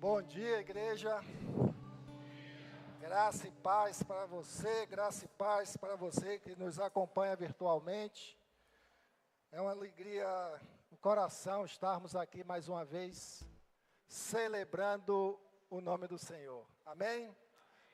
Bom dia, igreja. Graça e paz para você, graça e paz para você que nos acompanha virtualmente. É uma alegria no coração estarmos aqui mais uma vez, celebrando o nome do Senhor. Amém?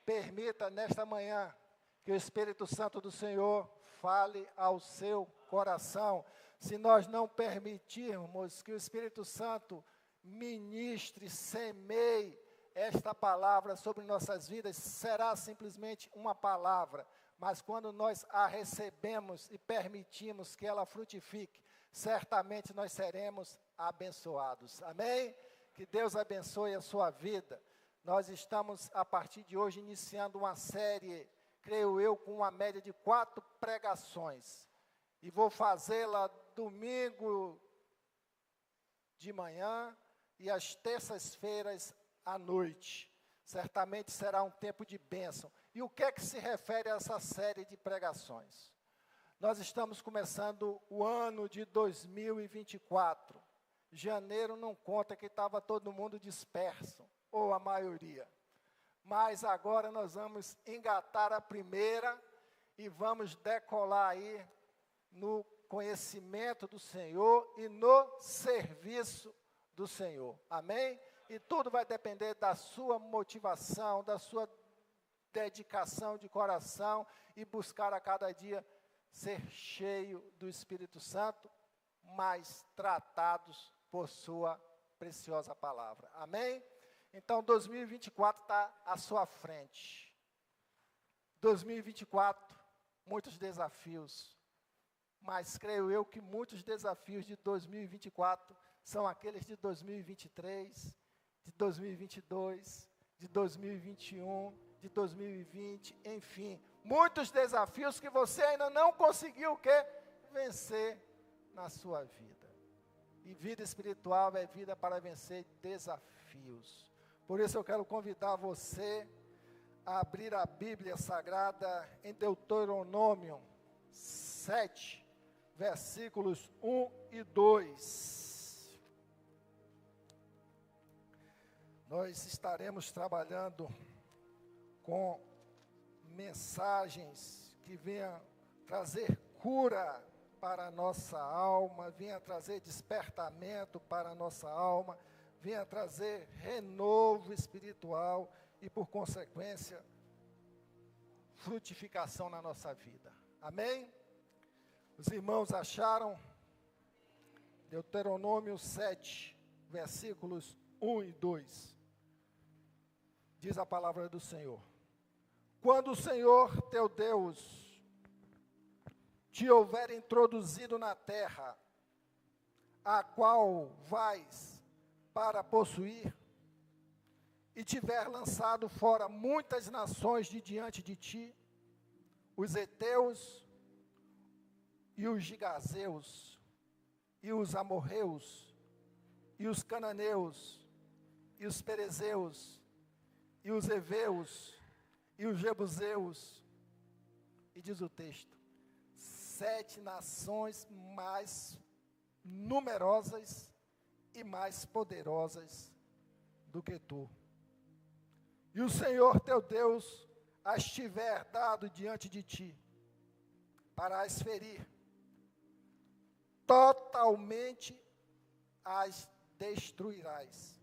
Permita nesta manhã que o Espírito Santo do Senhor fale ao seu coração. Se nós não permitirmos que o Espírito Santo ministre, semeie esta palavra sobre nossas vidas, será simplesmente uma palavra, mas quando nós a recebemos e permitimos que ela frutifique, certamente nós seremos abençoados. Amém? Que Deus abençoe a sua vida. Nós estamos, a partir de hoje, iniciando uma série, creio eu, com uma média de 4 pregações. E vou fazê-la domingo de manhã e às terças-feiras à noite. Certamente será um tempo de bênção. E o que é que se refere a essa série de pregações? Nós estamos começando o ano de 2024. Janeiro não conta que estava todo mundo disperso, ou a maioria. Mas agora nós vamos engatar a primeira e vamos decolar aí no conhecimento do Senhor e no serviço do Senhor. Amém? E tudo vai depender da sua motivação, da sua dedicação de coração e buscar a cada dia ser cheio do Espírito Santo, mas tratados por sua preciosa palavra. Amém? Então, 2024 está à sua frente. 2024, muitos desafios. Mas creio eu que muitos desafios de 2024 são aqueles de 2023, de 2022, de 2021, de 2020, enfim. Muitos desafios que você ainda não conseguiu vencer na sua vida. E vida espiritual é vida para vencer desafios. Por isso eu quero convidar você a abrir a Bíblia Sagrada em Deuteronômio 7, versículos 1 e 2. Nós estaremos trabalhando com mensagens que venham trazer cura para a nossa alma, venha trazer despertamento para a nossa alma, venha trazer renovo espiritual e, por consequência, frutificação na nossa vida. Amém? Os irmãos acharam? Deuteronômio 7, versículos 1 e 2. Diz a palavra do Senhor. Quando o Senhor teu Deus te houver introduzido na terra, a qual vais para possuir, e tiver lançado fora muitas nações de diante de ti, os heteus, e os gigazeus, e os amorreus, e os cananeus, e os perezeus, e os heveus, e os jebuseus, e diz o texto, 7 nações mais numerosas e mais poderosas do que tu. E o Senhor teu Deus as tiver dado diante de ti, para as ferir, totalmente as destruirás.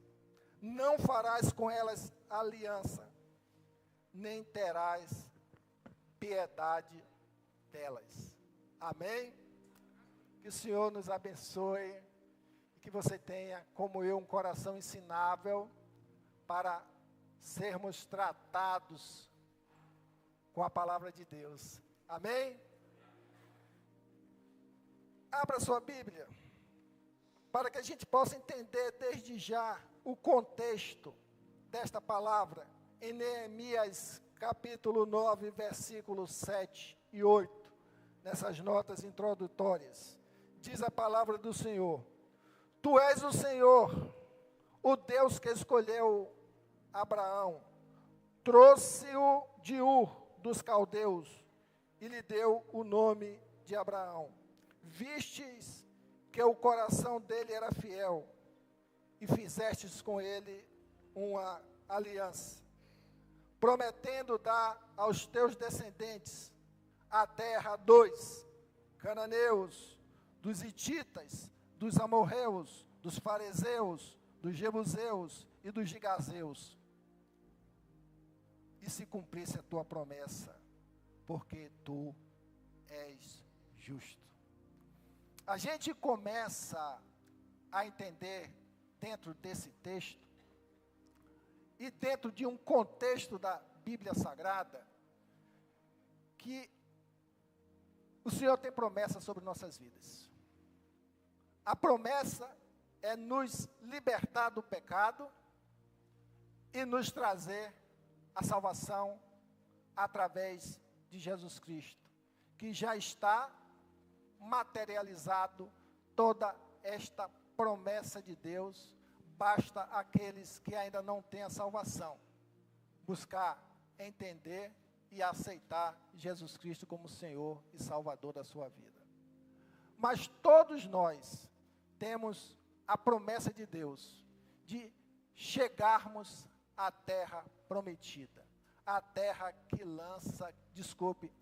Não farás com elas aliança, nem terás piedade delas. Amém? Que o Senhor nos abençoe e que você tenha, como eu, um coração ensinável para sermos tratados com a palavra de Deus. Amém? Abra sua Bíblia para que a gente possa entender desde já o contexto desta palavra em Neemias capítulo 9, versículos 7 e 8. Nessas notas introdutórias, diz a palavra do Senhor: Tu és o Senhor, o Deus que escolheu Abraão, trouxe-o de Ur dos caldeus e lhe deu o nome de Abraão. Vistes que o coração dele era fiel e fizestes com ele uma aliança, prometendo dar aos teus descendentes a terra dos cananeus, dos hititas, dos amorreus, dos fariseus, dos jebuseus e dos gigazeus. E se cumprisse a tua promessa, porque tu és justo. A gente começa a entender dentro desse texto e dentro de um contexto da Bíblia Sagrada que o Senhor tem promessa sobre nossas vidas. A promessa é nos libertar do pecado e nos trazer a salvação através de Jesus Cristo, que já está materializado toda esta promessa de Deus. Basta aqueles que ainda não têm a salvação buscar entender e aceitar Jesus Cristo como Senhor e Salvador da sua vida. Mas todos nós temos a promessa de Deus de chegarmos à terra prometida, a terra que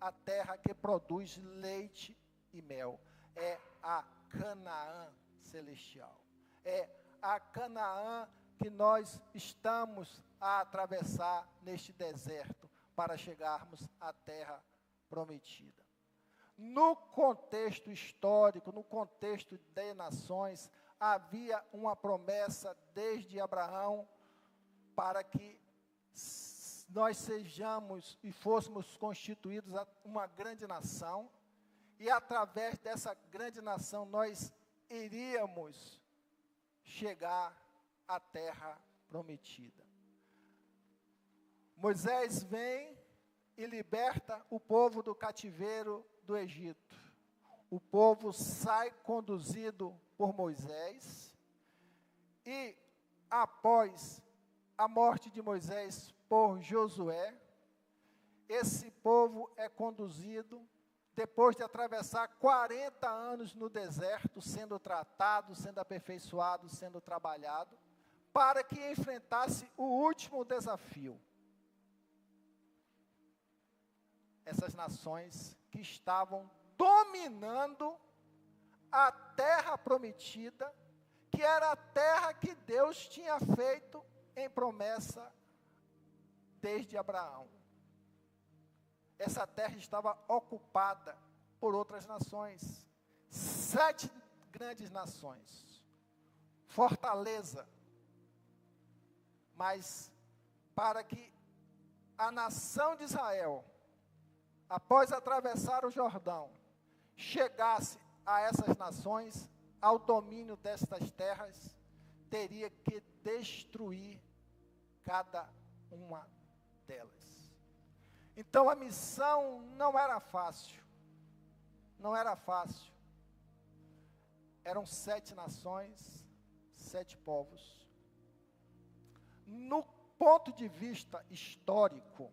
a terra que produz leite e mel. É a Canaã celestial. É a Canaã que nós estamos a atravessar neste deserto para chegarmos à terra prometida. No contexto histórico, no contexto de nações, havia uma promessa desde Abraão para que nós sejamos e fôssemos constituídos uma grande nação, e através dessa grande nação nós iríamos chegar à terra prometida. Moisés vem e liberta o povo do cativeiro do Egito. O povo sai conduzido por Moisés, e após a morte de Moisés por Josué, esse povo é conduzido, depois de atravessar 40 anos no deserto, sendo tratado, sendo aperfeiçoado, sendo trabalhado, para que enfrentasse o último desafio. Essas nações que estavam dominando a terra prometida, que era a terra que Deus tinha feito em promessa desde Abraão. Essa terra estava ocupada por outras nações, 7 grandes nações, fortaleza. Mas para que a nação de Israel, após atravessar o Jordão, chegasse a essas nações, ao domínio destas terras, teria que destruir cada uma delas. Então a missão não era fácil, não era fácil. Eram 7 nações, 7 povos. No ponto de vista histórico,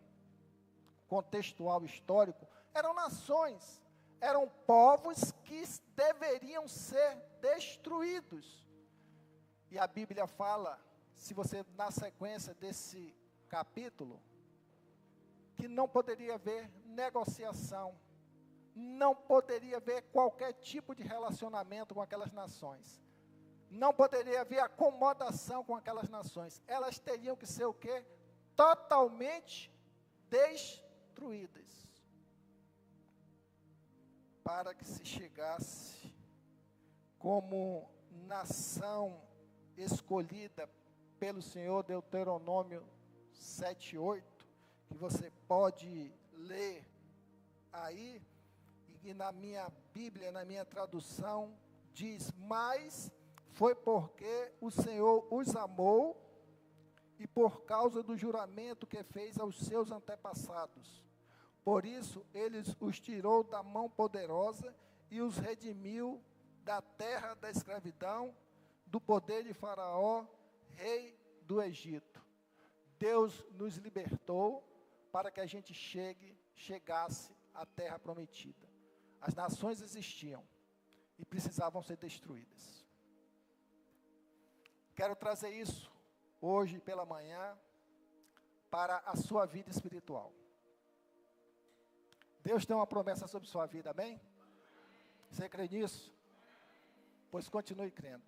contextual histórico, eram nações, eram povos que deveriam ser destruídos. E a Bíblia fala, se você na sequência desse capítulo, que não poderia haver negociação, não poderia haver qualquer tipo de relacionamento com aquelas nações, não poderia haver acomodação com aquelas nações. Elas teriam que ser o quê? Totalmente destruídas, para que se chegasse como nação escolhida pelo Senhor. Deuteronômio 7:8, que você pode ler aí, e na minha Bíblia, na minha tradução, diz: mas foi porque o Senhor os amou e por causa do juramento que fez aos seus antepassados. Por isso, ele os tirou da mão poderosa e os redimiu da terra da escravidão, do poder de Faraó, rei do Egito. Deus nos libertou para que a gente chegasse à terra prometida. As nações existiam e precisavam ser destruídas. Quero trazer isso hoje pela manhã, para a sua vida espiritual. Deus tem uma promessa sobre sua vida, amém? Você crê nisso? Pois continue crendo.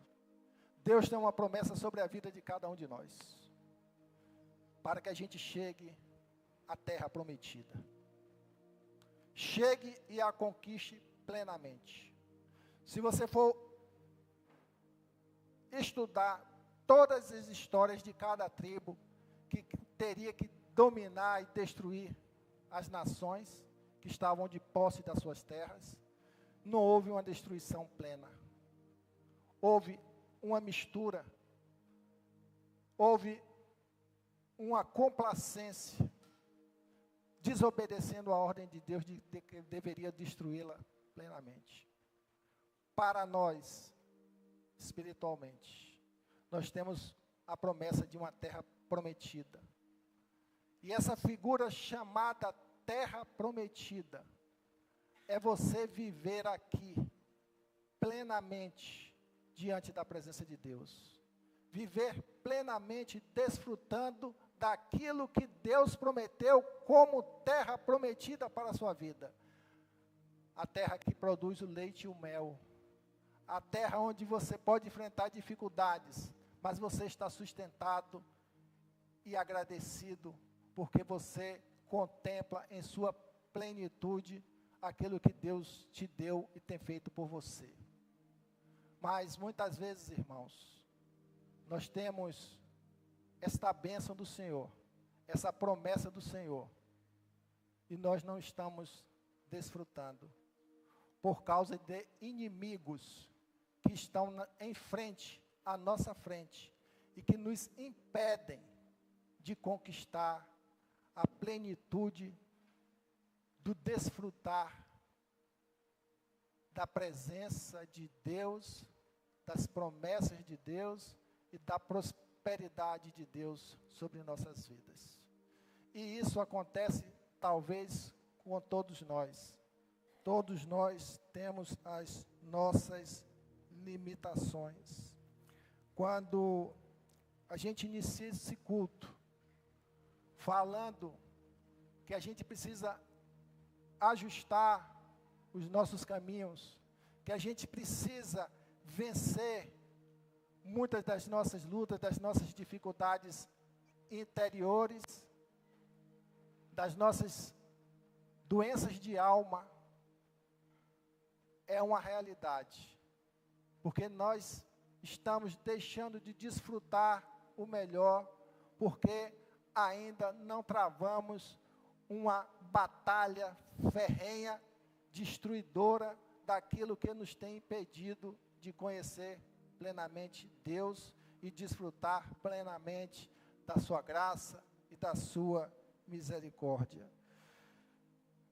Deus tem uma promessa sobre a vida de cada um de nós, para que a gente chegue à terra prometida. Chegue e a conquiste plenamente. Se você for estudar todas as histórias de cada tribo que teria que dominar e destruir as nações que estavam de posse das suas terras, não houve uma destruição plena. Houve uma mistura, houve uma complacência, desobedecendo a ordem de Deus de que deveria destruí-la plenamente. Para nós, espiritualmente, nós temos a promessa de uma terra prometida. E essa figura chamada terra prometida é você viver aqui plenamente diante da presença de Deus. Viver plenamente desfrutando daquilo que Deus prometeu como terra prometida para a sua vida. A terra que produz o leite e o mel. A terra onde você pode enfrentar dificuldades, mas você está sustentado e agradecido, porque você contempla em sua plenitude aquilo que Deus te deu e tem feito por você. Mas muitas vezes, irmãos, nós temos esta bênção do Senhor, essa promessa do Senhor, e nós não estamos desfrutando, por causa de inimigos que estão em frente, à nossa frente, e que nos impedem de conquistar a plenitude do desfrutar da presença de Deus, das promessas de Deus e da prosperidade de Deus sobre nossas vidas. E isso acontece talvez com todos nós. Todos nós temos as nossas limitações. Quando a gente inicia esse culto, falando que a gente precisa ajustar os nossos caminhos, que a gente precisa vencer muitas das nossas lutas, das nossas dificuldades interiores, das nossas doenças de alma, é uma realidade, porque nós estamos deixando de desfrutar o melhor, porque ainda não travamos uma batalha ferrenha, destruidora, daquilo que nos tem impedido de conhecer plenamente Deus e desfrutar plenamente da sua graça e da sua misericórdia.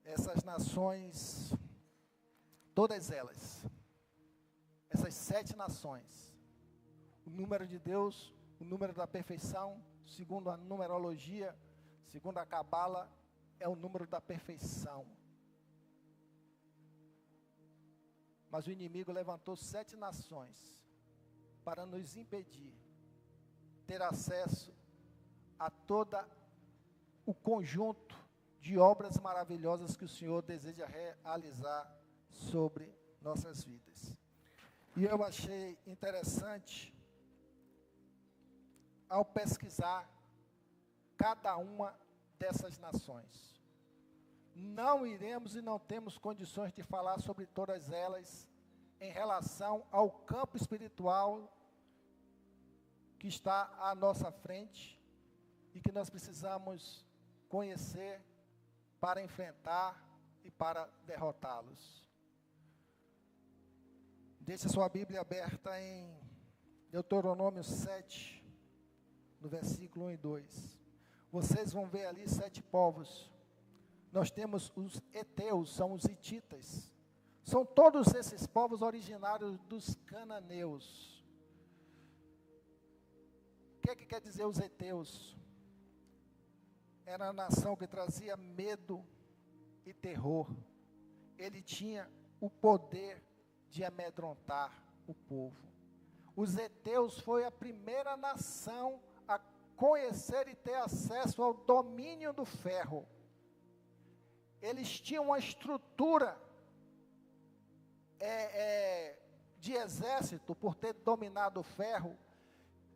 Essas nações, todas elas, essas 7 nações, o número de Deus, o número da perfeição, segundo a numerologia, segundo a Cabala, é o número da perfeição. Mas o inimigo levantou 7 nações para nos impedir ter acesso a todo o conjunto de obras maravilhosas que o Senhor deseja realizar sobre nossas vidas. E eu achei interessante, ao pesquisar cada uma dessas nações. Não iremos e não temos condições de falar sobre todas elas em relação ao campo espiritual que está à nossa frente e que nós precisamos conhecer para enfrentar e para derrotá-los. Deixe sua Bíblia aberta em Deuteronômio 7, no versículo 1 e 2. Vocês vão ver ali 7 povos. Nós temos os heteus, são os hititas. São todos esses povos originários dos cananeus. O que é que quer dizer os heteus? Era a nação que trazia medo e terror. Ele tinha o poder de amedrontar o povo. Os heteus foi a primeira nação a conhecer e ter acesso ao domínio do ferro. Eles tinham uma estrutura de exército, por ter dominado o ferro,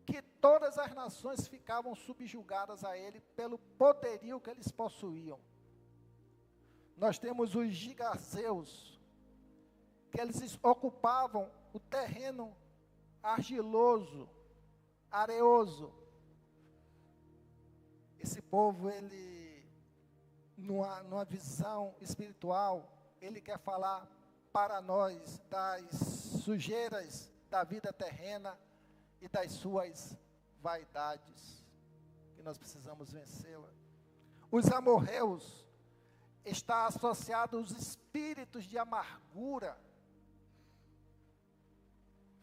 que todas as nações ficavam subjugadas a ele pelo poderio que eles possuíam. Nós temos os gigazeus, que eles ocupavam o terreno argiloso, areoso. Esse povo, ele, numa visão espiritual, ele quer falar para nós das sujeiras da vida terrena e das suas vaidades, que nós precisamos vencê-la. Os amorreus está associado aos espíritos de amargura,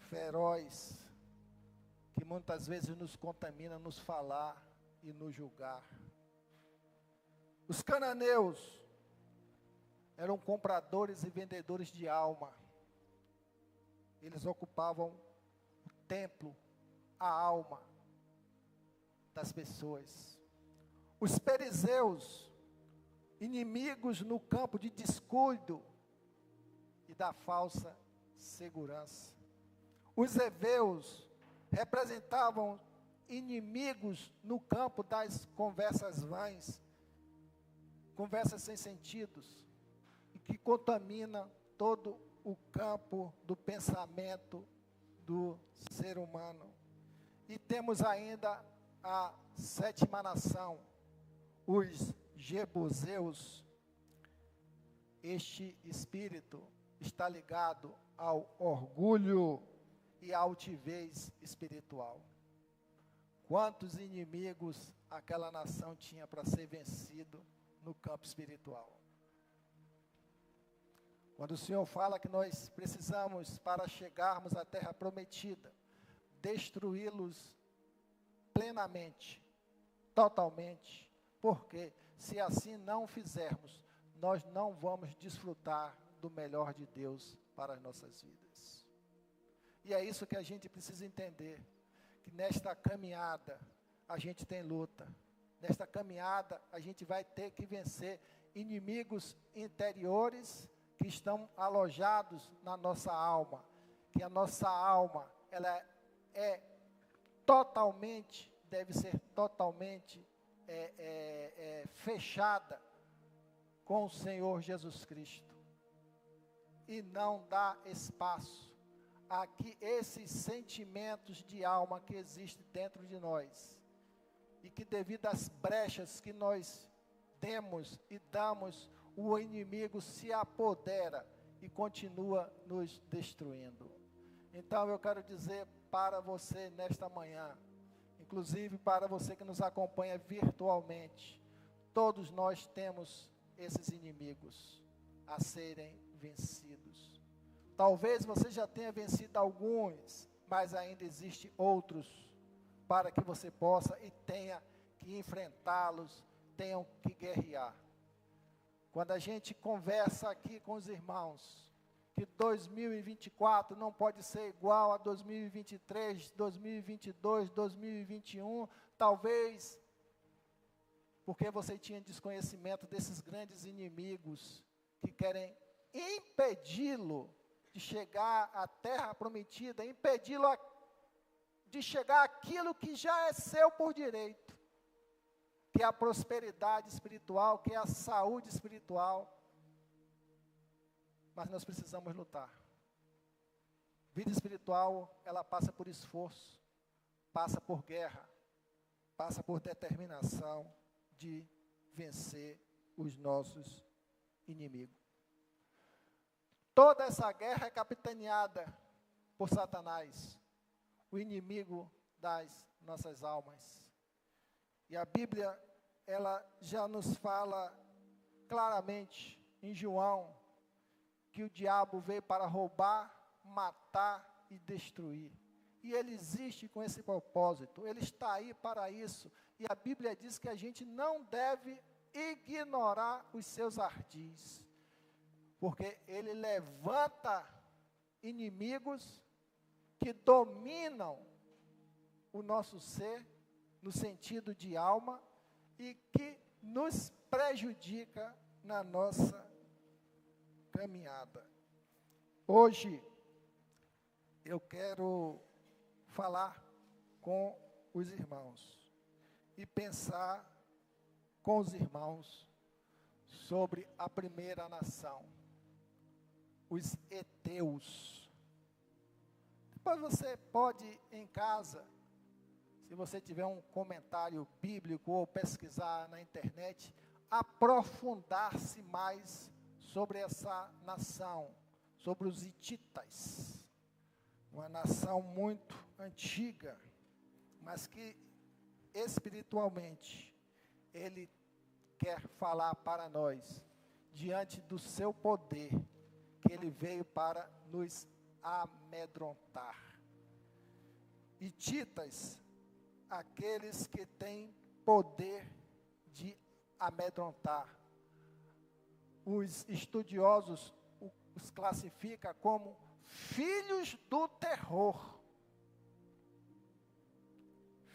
feroz, que muitas vezes nos contamina, nos falar e nos julgar. Os cananeus eram compradores e vendedores de alma. Eles ocupavam o templo, a alma das pessoas. Os perizeus, inimigos no campo de descuido e da falsa segurança. Os heveus representavam inimigos no campo das conversas vãs, conversas sem sentidos, e que contamina todo o campo do pensamento do ser humano. E temos ainda a sétima nação, os jebuseus. Este espírito está ligado ao orgulho e à altivez espiritual. Quantos inimigos aquela nação tinha para ser vencido no campo espiritual? Quando o Senhor fala que nós precisamos, para chegarmos à terra prometida, destruí-los plenamente, totalmente, porque se assim não fizermos, nós não vamos desfrutar do melhor de Deus para as nossas vidas. E é isso que a gente precisa entender, que nesta caminhada a gente tem luta. Nesta caminhada a gente vai ter que vencer inimigos interiores que estão alojados na nossa alma, que a nossa alma, ela é totalmente, deve ser totalmente fechada com o Senhor Jesus Cristo, e não dá espaço a que esses sentimentos de alma que existem dentro de nós, e que devido às brechas que nós demos e damos, o inimigo se apodera e continua nos destruindo. Então eu quero dizer para você nesta manhã, inclusive para você que nos acompanha virtualmente, todos nós temos esses inimigos a serem vencidos. Talvez você já tenha vencido alguns, mas ainda existem outros para que você possa e tenha que enfrentá-los, tenham que guerrear. Quando a gente conversa aqui com os irmãos, que 2024 não pode ser igual a 2023, 2022, 2021, talvez porque você tinha desconhecimento desses grandes inimigos que querem impedi-lo de chegar à terra prometida, impedi-lo de chegar àquilo que já é seu por direito, que é a prosperidade espiritual, que é a saúde espiritual. Mas nós precisamos lutar. Vida espiritual, ela passa por esforço, passa por guerra, passa por determinação de vencer os nossos inimigos. Toda essa guerra é capitaneada por Satanás, o inimigo das nossas almas. E a Bíblia, ela já nos fala claramente em João, que o diabo veio para roubar, matar e destruir. E ele existe com esse propósito, ele está aí para isso. E a Bíblia diz que a gente não deve ignorar os seus ardis, porque ele levanta inimigos que dominam o nosso ser, no sentido de alma e que nos prejudica na nossa caminhada. Hoje, eu quero falar com os irmãos e pensar com os irmãos sobre a primeira nação, os heteus. Depois você pode, em casa, se você tiver um comentário bíblico ou pesquisar na internet, aprofundar-se mais sobre essa nação, sobre os hititas, uma nação muito antiga, mas que espiritualmente ele quer falar para nós, diante do seu poder, que ele veio para nos amedrontar. Hititas, aqueles que têm poder de amedrontar. Os estudiosos os classificam como filhos do terror.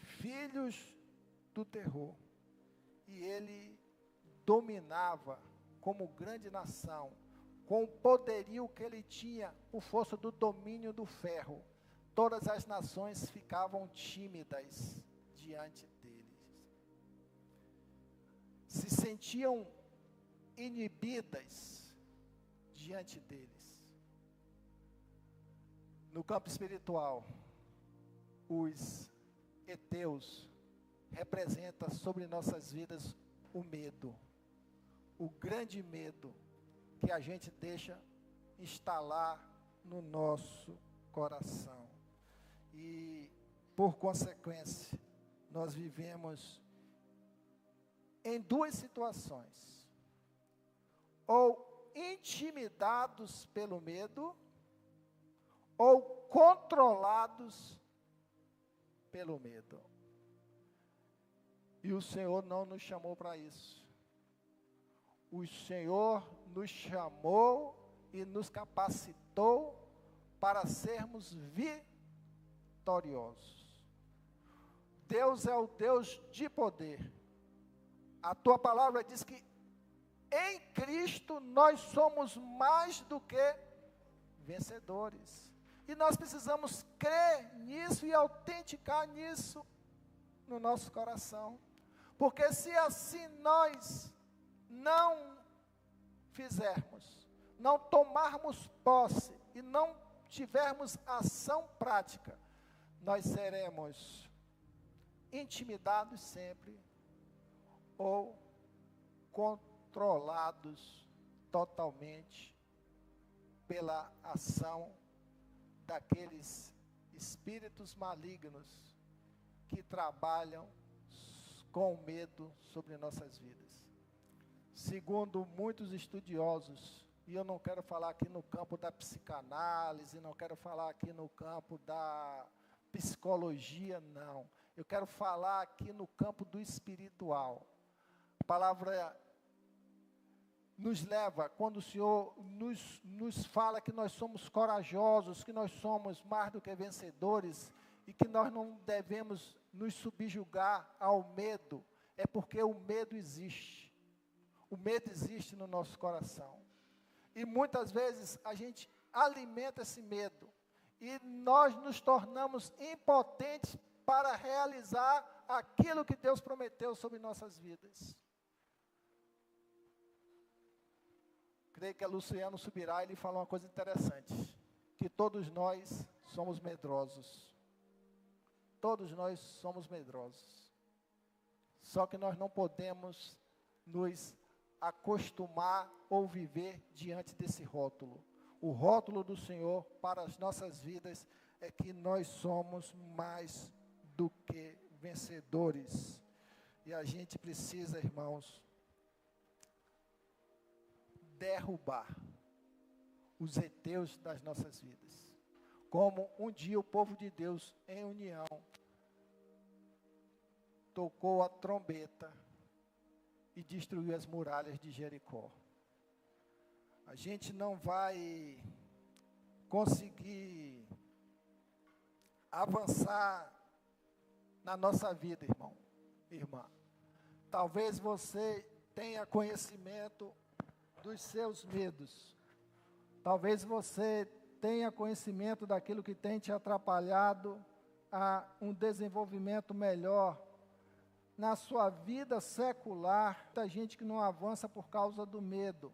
Filhos do terror. E ele dominava como grande nação, com o poderio que ele tinha, por força do domínio do ferro. Todas as nações ficavam tímidas diante deles. Se sentiam inibidas diante deles. No campo espiritual, os heteus representam sobre nossas vidas o medo, o grande medo que a gente deixa instalar no nosso coração. E, por consequência, nós vivemos em duas situações: ou intimidados pelo medo, ou controlados pelo medo. E o Senhor não nos chamou para isso. O Senhor nos chamou e nos capacitou para sermos vitoriosos. Deus é o Deus de poder. A tua palavra diz que em Cristo nós somos mais do que vencedores. E nós precisamos crer nisso e autenticar nisso no nosso coração. Porque se assim nós não fizermos, não tomarmos posse e não tivermos ação prática, nós seremos intimidados sempre ou controlados totalmente pela ação daqueles espíritos malignos que trabalham com medo sobre nossas vidas. Segundo muitos estudiosos, e eu não quero falar aqui no campo da psicanálise, não quero falar aqui no campo da psicologia, não. Eu quero falar aqui no campo do espiritual. A palavra nos leva, quando o Senhor nos fala que nós somos corajosos, que nós somos mais do que vencedores, e que nós não devemos nos subjugar ao medo, é porque o medo existe. O medo existe no nosso coração. E muitas vezes a gente alimenta esse medo, e nós nos tornamos impotentes para realizar aquilo que Deus prometeu sobre nossas vidas. Creio que a Luciano Subirá, ele falou uma coisa interessante, que todos nós somos medrosos. Todos nós somos medrosos. Só que nós não podemos nos acostumar ou viver diante desse rótulo. O rótulo do Senhor para as nossas vidas é que nós somos mais do que vencedores. E a gente precisa, irmãos, derrubar os heteus das nossas vidas. Como um dia o povo de Deus, em união, tocou a trombeta e destruiu as muralhas de Jericó. A gente não vai conseguir avançar na nossa vida, irmão, irmã. Talvez você tenha conhecimento dos seus medos. Talvez você tenha conhecimento daquilo que tem te atrapalhado a um desenvolvimento melhor na sua vida secular. Muita gente que não avança por causa do medo.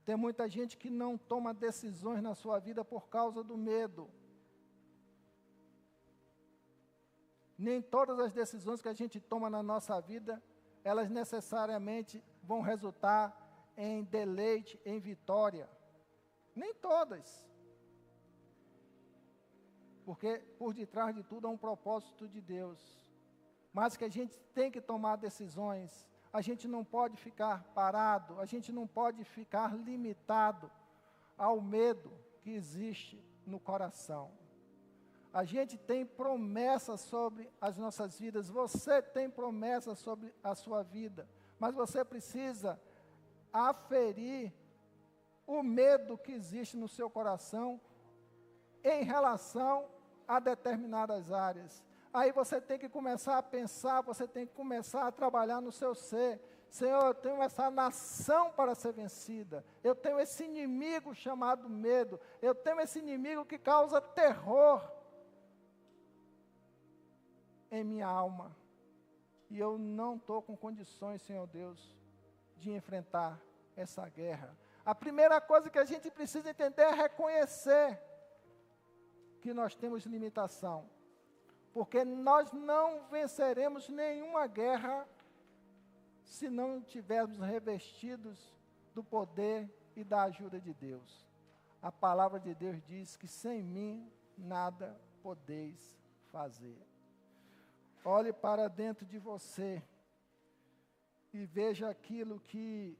Tem muita gente que não toma decisões na sua vida por causa do medo. Nem todas as decisões que a gente toma na nossa vida, elas necessariamente vão resultar em deleite, em vitória. Nem todas. Porque por detrás de tudo há um propósito de Deus. Mas que a gente tem que tomar decisões. A gente não pode ficar parado, a gente não pode ficar limitado ao medo que existe no coração. A gente tem promessas sobre as nossas vidas, você tem promessas sobre a sua vida, mas você precisa aferir o medo que existe no seu coração em relação a determinadas áreas. Aí você tem que começar a pensar, você tem que começar a trabalhar no seu ser. Senhor, eu tenho essa nação para ser vencida. Eu tenho esse inimigo chamado medo. Eu tenho esse inimigo que causa terror em minha alma. E eu não estou com condições, Senhor Deus, de enfrentar essa guerra. A primeira coisa que a gente precisa entender é reconhecer que nós temos limitação. Porque nós não venceremos nenhuma guerra se não estivermos revestidos do poder e da ajuda de Deus. A palavra de Deus diz que sem mim nada podeis fazer. Olhe para dentro de você e veja aquilo que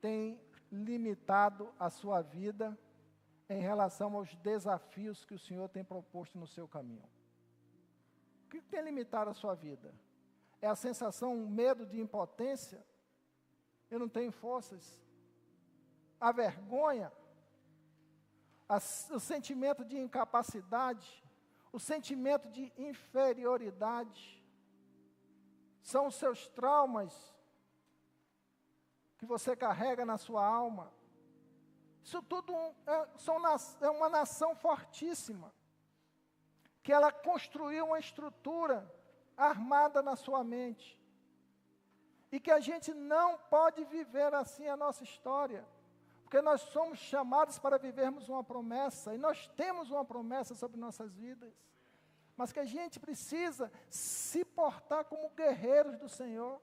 tem limitado a sua vida em relação aos desafios que o Senhor tem proposto no seu caminho. O que tem limitado a sua vida? É a sensação, um medo de impotência? Eu não tenho forças. A vergonha? O sentimento de incapacidade? O sentimento de inferioridade? São os seus traumas que você carrega na sua alma? Isso tudo é uma nação fortíssima, que ela construiu uma estrutura armada na sua mente, e que a gente não pode viver assim a nossa história, porque nós somos chamados para vivermos uma promessa, e nós temos uma promessa sobre nossas vidas, mas que a gente precisa se portar como guerreiros do Senhor,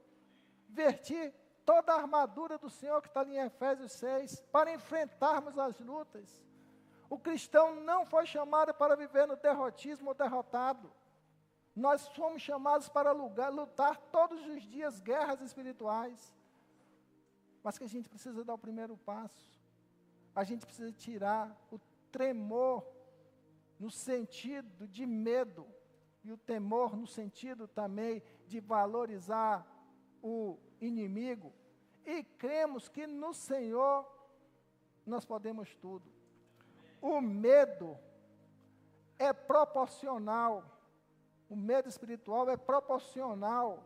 vestir toda a armadura do Senhor que está ali em Efésios 6, para enfrentarmos as lutas. O cristão não foi chamado para viver no derrotismo ou derrotado. Nós fomos chamados para lutar todos os dias guerras espirituais. Mas que a gente precisa dar o primeiro passo. A gente precisa tirar o tremor no sentido de medo e o temor no sentido também de valorizar o inimigo, e cremos que no Senhor nós podemos tudo. O medo é proporcional, o medo espiritual é proporcional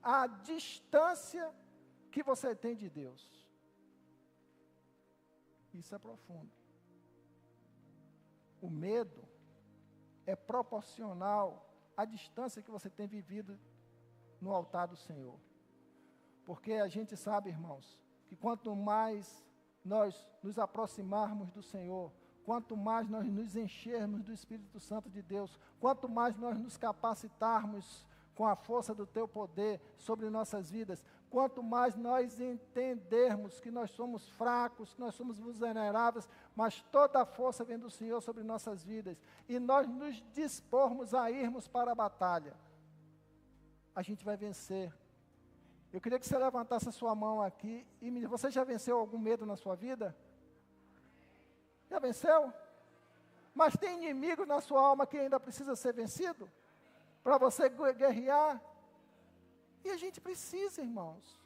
à distância que você tem de Deus. Isso é profundo. O medo é proporcional à distância que você tem vivido no altar do Senhor. Porque a gente sabe, irmãos, que quanto mais nós nos aproximarmos do Senhor, quanto mais nós nos enchermos do Espírito Santo de Deus, quanto mais nós nos capacitarmos com a força do Teu poder sobre nossas vidas, quanto mais nós entendermos que nós somos fracos, que nós somos vulneráveis, mas toda a força vem do Senhor sobre nossas vidas, e nós nos dispormos a irmos para a batalha, a gente vai vencer. Eu queria que você levantasse a sua mão aqui e me diz, você já venceu algum medo na sua vida? Já venceu? Mas tem inimigo na sua alma que ainda precisa ser vencido? Para você guerrear? E a gente precisa, irmãos.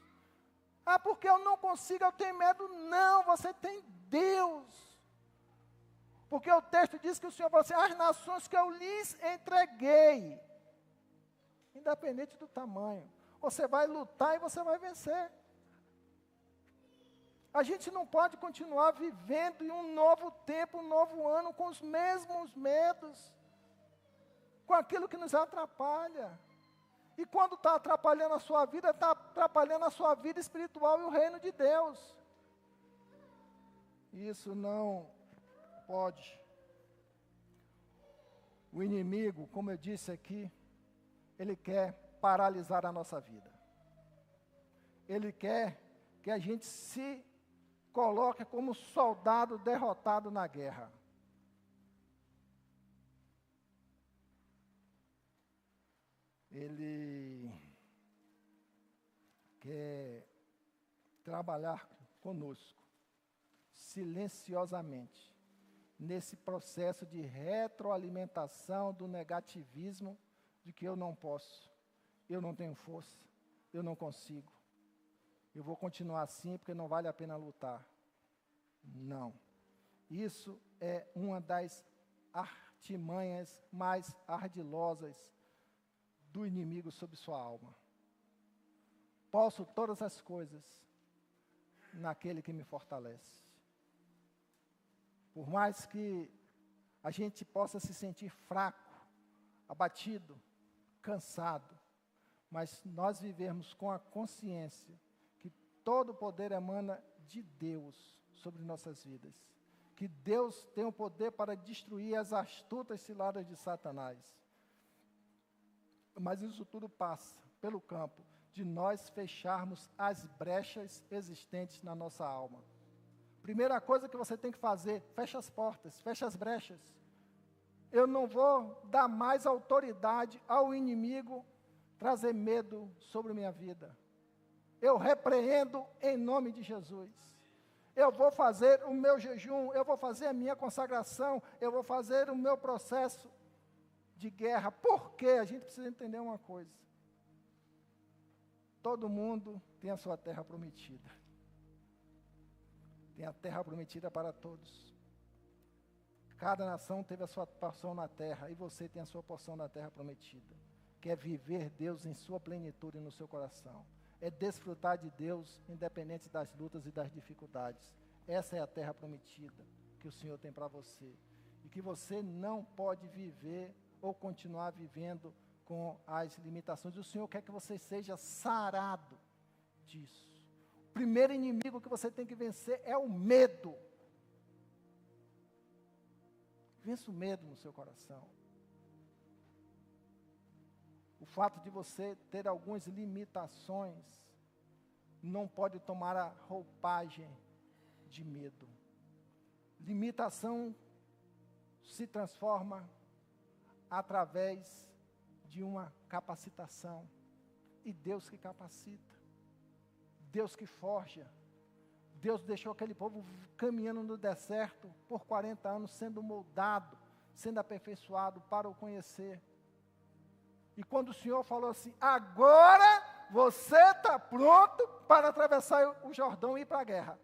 Ah, porque eu não consigo, eu tenho medo. Não, você tem Deus. Porque o texto diz que o Senhor falou assim, as nações que eu lhes entreguei, independente do tamanho. Você vai lutar e você vai vencer. A gente não pode continuar vivendo em um novo tempo, um novo ano, com os mesmos medos, com aquilo que nos atrapalha. E quando está atrapalhando a sua vida, está atrapalhando a sua vida espiritual e o reino de Deus. Isso não pode. O inimigo, como eu disse aqui, ele quer paralisar a nossa vida. Ele quer que a gente se coloque como soldado derrotado na guerra. Ele quer trabalhar conosco, silenciosamente, nesse processo de retroalimentação do negativismo, de que eu não posso, eu não tenho força, eu não consigo, eu vou continuar assim porque não vale a pena lutar. Não. Isso é uma das artimanhas mais ardilosas do inimigo sobre sua alma. Posso todas as coisas naquele que me fortalece. Por mais que a gente possa se sentir fraco, abatido, cansado, mas nós vivemos com a consciência que todo o poder emana de Deus sobre nossas vidas. Que Deus tem o poder para destruir as astutas ciladas de Satanás. Mas isso tudo passa pelo campo de nós fecharmos as brechas existentes na nossa alma. Primeira coisa que você tem que fazer, fecha as portas, fecha as brechas. Eu não vou dar mais autoridade ao inimigo trazer medo sobre minha vida. Eu repreendo em nome de Jesus. Eu vou fazer o meu jejum, eu vou fazer a minha consagração, eu vou fazer o meu processo de guerra. Por quê? A gente precisa entender uma coisa. Todo mundo tem a sua terra prometida. Tem a terra prometida para todos. Cada nação teve a sua porção na terra, e você tem a sua porção na terra prometida. Que é viver Deus em sua plenitude no seu coração. É desfrutar de Deus, independente das lutas e das dificuldades. Essa é a terra prometida que o Senhor tem para você. E que você não pode viver ou continuar vivendo com as limitações. O Senhor quer que você seja sarado disso. O primeiro inimigo que você tem que vencer é o medo. Vença o medo no seu coração. O fato de você ter algumas limitações não pode tomar a roupagem de medo. Limitação se transforma através de uma capacitação. E Deus que capacita. Deus que forja. Deus deixou aquele povo caminhando no deserto por 40 anos, sendo moldado, sendo aperfeiçoado para o conhecer. E quando o Senhor falou assim, agora você está pronto para atravessar o Jordão e ir para a guerra.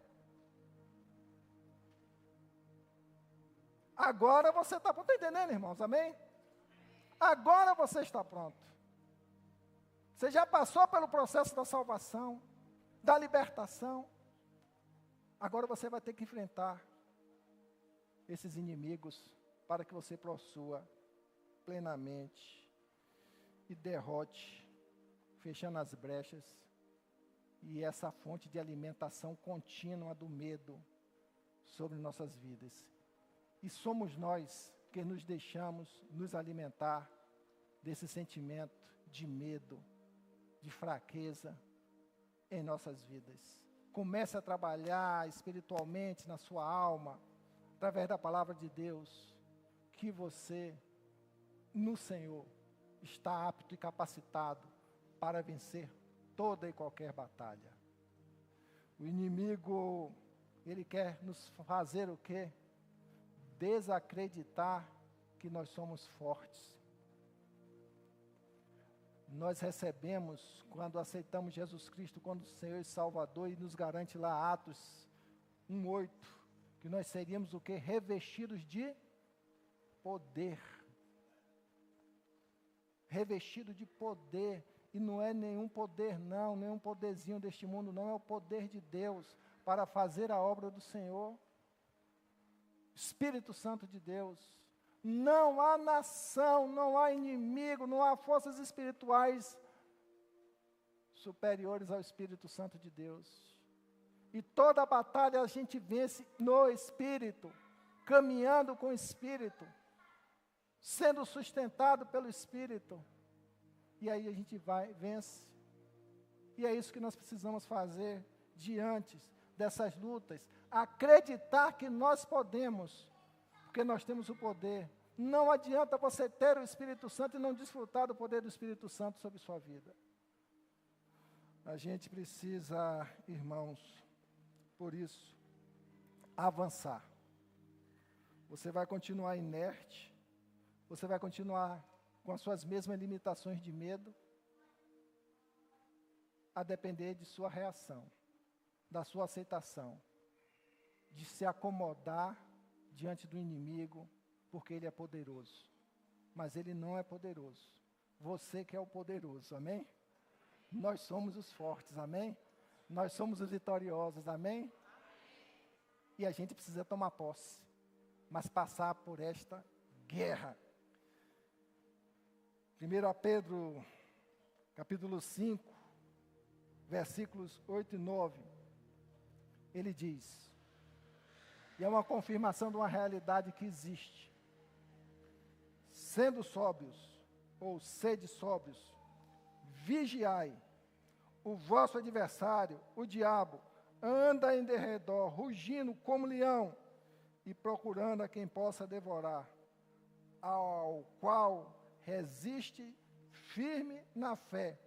Agora você está pronto. Está entendendo, irmãos? Amém? Agora você está pronto. Você já passou pelo processo da salvação, da libertação. Agora você vai ter que enfrentar esses inimigos para que você possua plenamente e derrote, fechando as brechas, e essa fonte de alimentação contínua do medo sobre nossas vidas. E somos nós que nos deixamos nos alimentar desse sentimento de medo, de fraqueza em nossas vidas. Comece a trabalhar espiritualmente na sua alma, através da palavra de Deus, que você, no Senhor, está apto e capacitado para vencer toda e qualquer batalha. O inimigo, ele quer nos fazer o quê? Desacreditar que nós somos fortes. Nós recebemos, quando aceitamos Jesus Cristo como Senhor e Salvador, e nos garante lá Atos 1:8, que nós seríamos o quê? Revestidos de poder. Revestido de poder E não é nenhum poder não, nenhum poderzinho deste mundo não, é o poder de Deus para fazer a obra do Senhor. Espírito Santo de Deus. Não há nação, não há inimigo, não há forças espirituais superiores ao Espírito Santo de Deus. E toda a batalha a gente vence no Espírito, caminhando com o Espírito, sendo sustentado pelo Espírito. E aí a gente vence. E é isso que nós precisamos fazer diante dessas lutas. Acreditar que nós podemos, porque nós temos o poder. Não adianta você ter o Espírito Santo e não desfrutar do poder do Espírito Santo sobre sua vida. A gente precisa, irmãos, por isso, avançar. Você vai continuar inerte, você vai continuar com as suas mesmas limitações de medo, a depender de sua reação, da sua aceitação, de se acomodar diante do inimigo, porque ele é poderoso. Mas ele não é poderoso. Você que é o poderoso, amém? Nós somos os fortes, amém? Nós somos os vitoriosos, amém? E a gente precisa tomar posse, mas passar por esta guerra. 1 Pedro, capítulo 5, versículos 8 e 9, ele diz, e é uma confirmação de uma realidade que existe: sendo sóbrios, ou sede sóbrios, vigiai. O vosso adversário, o diabo, anda em derredor, rugindo como leão, e procurando a quem possa devorar, ao qual resiste firme na fé,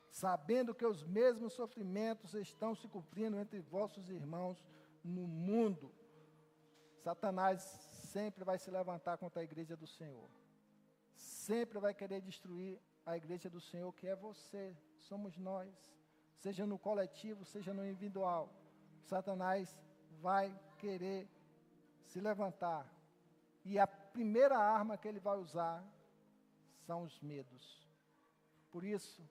sabendo que os mesmos sofrimentos estão se cumprindo entre vossos irmãos no mundo. Satanás sempre vai se levantar contra a igreja do Senhor. Sempre vai querer destruir a igreja do Senhor, que é você, somos nós. Seja no coletivo, seja no individual. Satanás vai querer se levantar. E a primeira arma que ele vai usar são os medos. Por isso,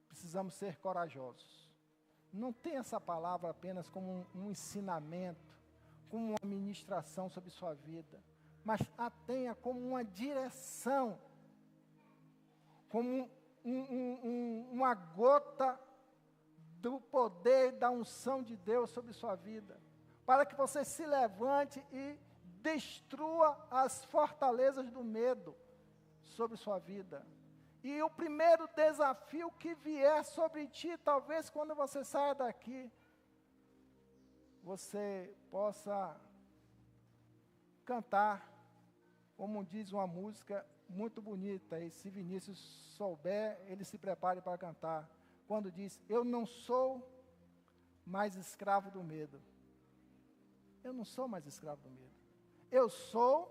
precisamos ser corajosos. Não tem essa palavra apenas como um ensinamento, como uma ministração sobre sua vida, mas a tenha como uma direção, como uma gota do poder, da unção de Deus sobre sua vida, para que você se levante e destrua as fortalezas do medo sobre sua vida. E o primeiro desafio que vier sobre ti, talvez quando você saia daqui, você possa cantar, como diz uma música muito bonita, e se Vinícius souber, ele se prepare para cantar, quando diz, eu não sou mais escravo do medo. Eu não sou mais escravo do medo. Eu sou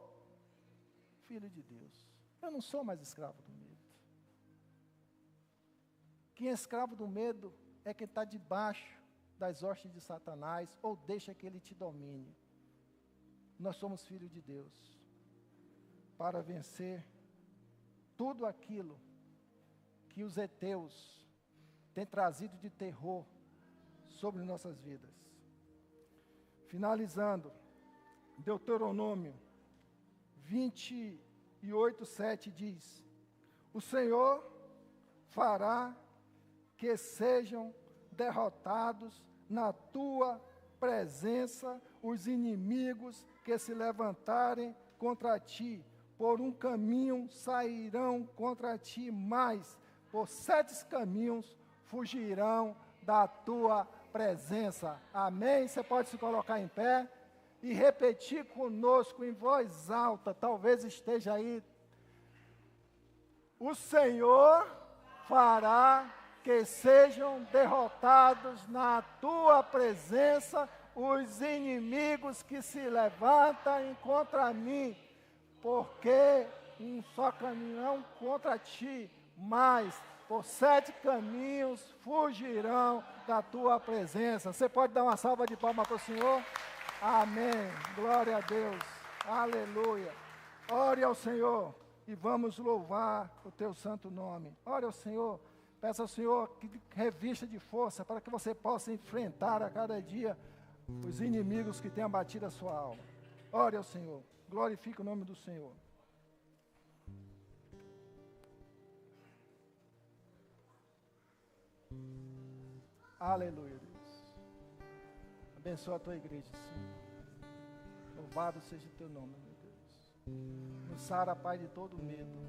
filho de Deus. Eu não sou mais escravo do medo. Quem é escravo do medo é quem está debaixo das hostes de Satanás, ou deixa que ele te domine. Nós somos filhos de Deus, para vencer tudo aquilo que os heteus têm trazido de terror sobre nossas vidas. Finalizando, Deuteronômio 28:7 diz, o Senhor fará que sejam derrotados na tua presença os inimigos que se levantarem contra ti. Por um caminho sairão contra ti, mas por 7 caminhos fugirão da tua presença. Amém? Você pode se colocar em pé e repetir conosco em voz alta, talvez esteja aí. O Senhor fará que sejam derrotados na tua presença os inimigos que se levantam contra mim, porque um só caminhão contra ti, mas por 7 caminhos fugirão da tua presença. Você pode dar uma salva de palmas para o Senhor? Amém. Glória a Deus. Aleluia. Ore ao Senhor e vamos louvar o teu santo nome. Ore ao Senhor Peço ao Senhor que revista de força para que você possa enfrentar a cada dia os inimigos que têm abatido a sua alma. Ore ao Senhor, glorifique o nome do Senhor. Aleluia, Deus. Abençoa a tua igreja, Senhor. Louvado seja o teu nome, meu Deus. Nos sara, Pai, de todo medo.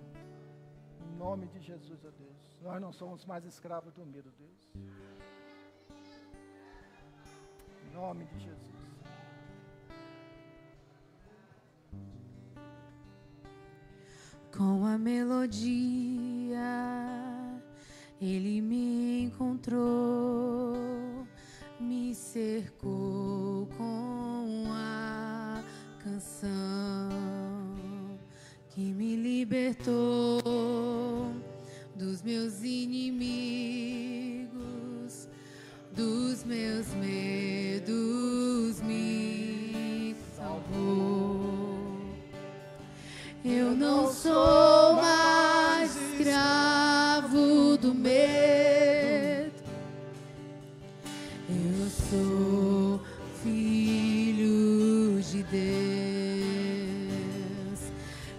Em nome de Jesus, ó Deus. Nós não somos mais escravos do medo, Deus. Em nome de Jesus. Com a melodia, Ele me encontrou, me cercou com a canção que me libertou dos meus inimigos, dos meus medos, me salvou. Eu não sou mais escravo do medo, eu sou filho de Deus.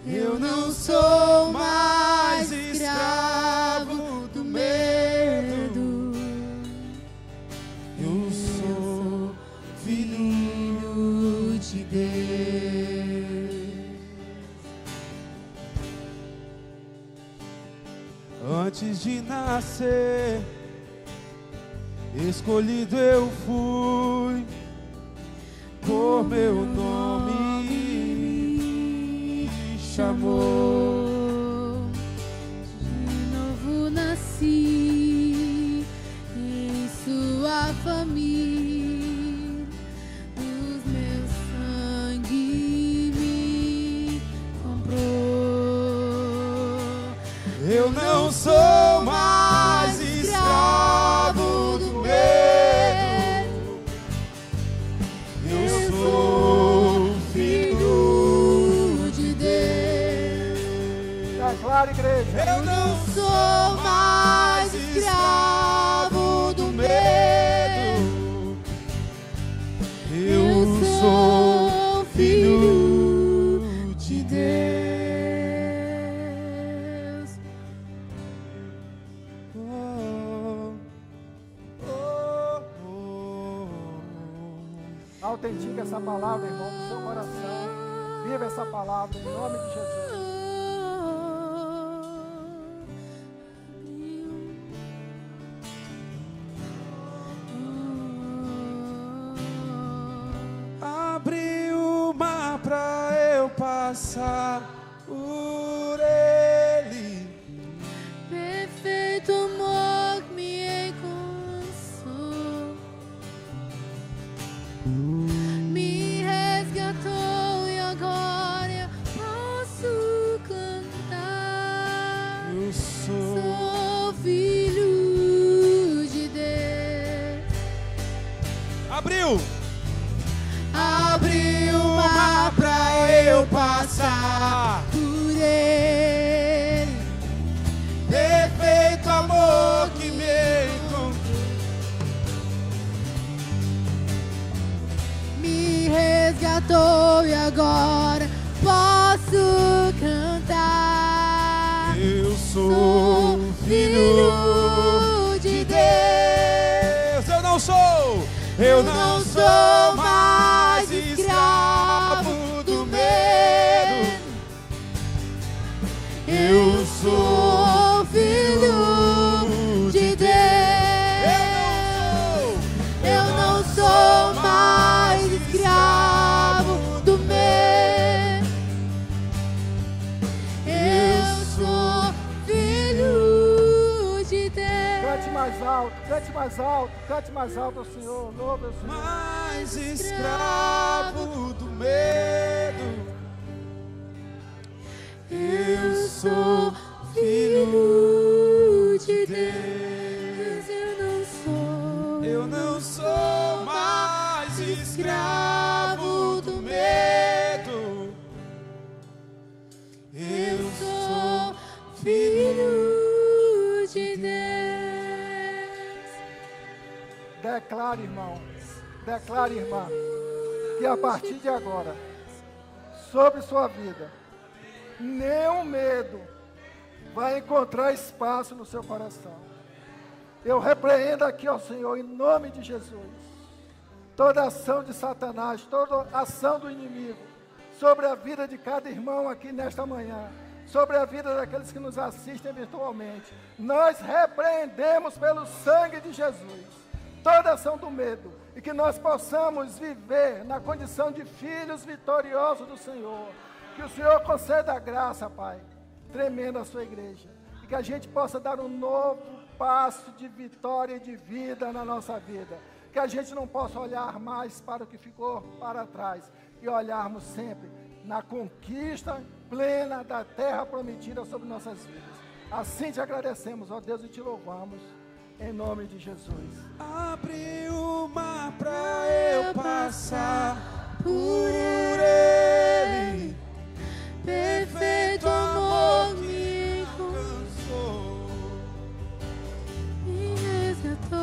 Eu não sou mais escravo do medo, eu sou filho de Deus. Antes de nascer, escolhido eu fui, por meu nome me chamou. De novo nasci em sua família, os meus sangue me comprou. Eu não sou mais escravo do medo, eu sou filho de Deus. Declara, igreja. Eu não Sou mais escravo do medo, eu sou filho de Deus. Oh, oh, oh. Autentica essa palavra, irmão, no seu coração. Viva essa palavra em nome de Jesus. Abre o mar pra eu passar por ele. Perfeito amor que me alcançou, me resgatou e agora eu posso cantar. Eu Sou filho de Deus. Abriu! Abriu o mar pra eu passar por ele. Perfeito amor que me encontrou. Me resgatou e agora posso cantar. Eu sou filho de Deus. Eu não sou mais escravo do medo. Eu sou filho de Deus. Eu não sou mais escravo do medo. Eu sou filho de Deus. Cante mais alto, cante mais alto, cante mais alto ao Senhor. Louve ao Senhor. Mais escravo do medo. Eu sou filho de Deus. Eu não sou mais escravo do medo. Eu sou filho de Deus. Declare, irmão, declare, irmã, que a partir de agora, sobre sua vida, nenhum medo vai encontrar espaço no seu coração. Eu repreendo aqui, ó Senhor, em nome de Jesus, toda ação de Satanás, toda ação do inimigo, sobre a vida de cada irmão aqui nesta manhã, sobre a vida daqueles que nos assistem virtualmente. Nós repreendemos pelo sangue de Jesus toda ação do medo, e que nós possamos viver na condição de filhos vitoriosos do Senhor. Que o Senhor conceda a graça, Pai, tremenda a sua igreja, e que a gente possa dar um novo passo de vitória e de vida na nossa vida, que a gente não possa olhar mais para o que ficou para trás, e olharmos sempre na conquista plena da terra prometida sobre nossas vidas. Assim te agradecemos, ó Deus, e te louvamos, em nome de Jesus. Abre o mar pra eu passar por ele. Perfeito amor me alcançou, me resgatou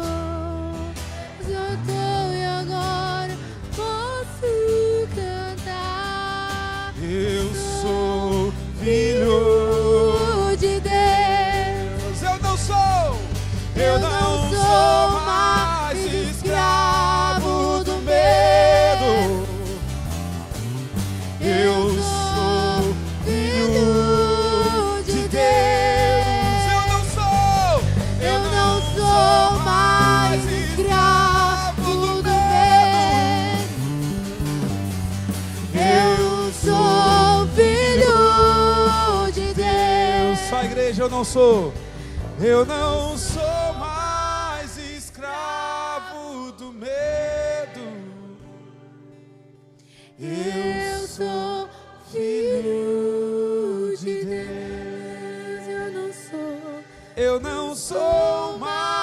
e agora posso cantar. Eu sou filho de Deus. Eu não sou mais escravo do medo. Eu sou filho de Deus. Eu não sou mais escravo do medo. Eu sou filho de Deus. Só a igreja, eu não sou mais escravo do medo. Eu sou filho de Deus. Eu não sou mais